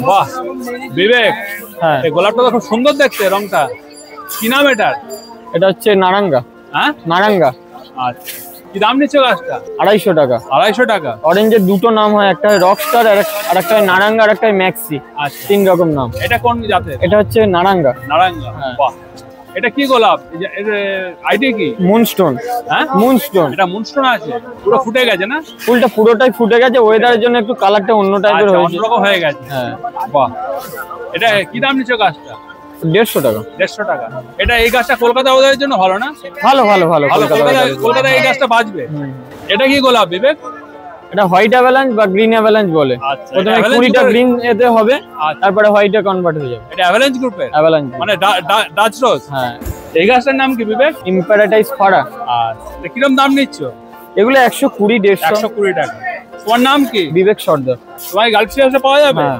বাহ বিবেক, হ্যাঁ এই গোলাপটা তো খুব সুন্দর দেখতে, রংটা কি নাম এটার? এটা হচ্ছে নারাঙ্গা। হ্যাঁ নারাঙ্গা। আচ্ছা, কি দাম নিচ্ছ গাছটা? 250 টাকা। 250 টাকা। অরেঞ্জের দুটো নাম হয়, একটা রকস্টার আর একটা নারাঙ্গা আর একটা ম্যাক্সি। আচ্ছা, 3 রকম নাম। এটা কোন জাতের? এটা হচ্ছে নারাঙ্গা। নারাঙ্গা। হ্যাঁ। বাহ, এটা কি গোলাপ? এর আইডি কি? মুনস্টোন। হ্যাঁ মুনস্টোন। এটা মুনস্টোন আছে, পুরো ফুটে গেছে না? ফুলটা পুরোটাই ফুটে গেছে, ওয়েদারের জন্য একটু কালারটা অন্য টাইপের আচ্ছা, হয়েছে। অন্যরকম হয়ে গেছে। হ্যাঁ। বাহ, এটা কি দাম নিচ্ছ গাছটা? 150 টাকা। 150 টাকা। এটা এই গাছটা কলকাতা ওদের জন্য ভালো না? ভালো ভালো ভালো। ভালো, কলকাতায় এই গাছটা বাঁচবে। এটা কি গোলাপ বিবেক? এটা হোয়াইট অ্যাভালাঞ্চ বা গ্রিন অ্যাভালাঞ্চ বলে। আচ্ছা, প্রথমে এটা 20টা গ্রিন এতে হবে, আচ্ছা। তারপরে হোয়াইটে কনভার্ট হয়ে যাবে। এটা অ্যাভালাঞ্চ গ্রুপের, অ্যাভালাঞ্চ মানে ডাচ রোজ। হ্যাঁ। এই গাছটার নাম কি বিবেক? ইম্পারাটাইজ ফারা। আচ্ছা, কিরকম দাম নিচ্ছ? এগুলো 120, 150। 120 টাকা। তোমার নাম কি? বিবেক সর্দার। তোমার গার্লফ্রেন্ড পাওয়া যাবে? হ্যাঁ।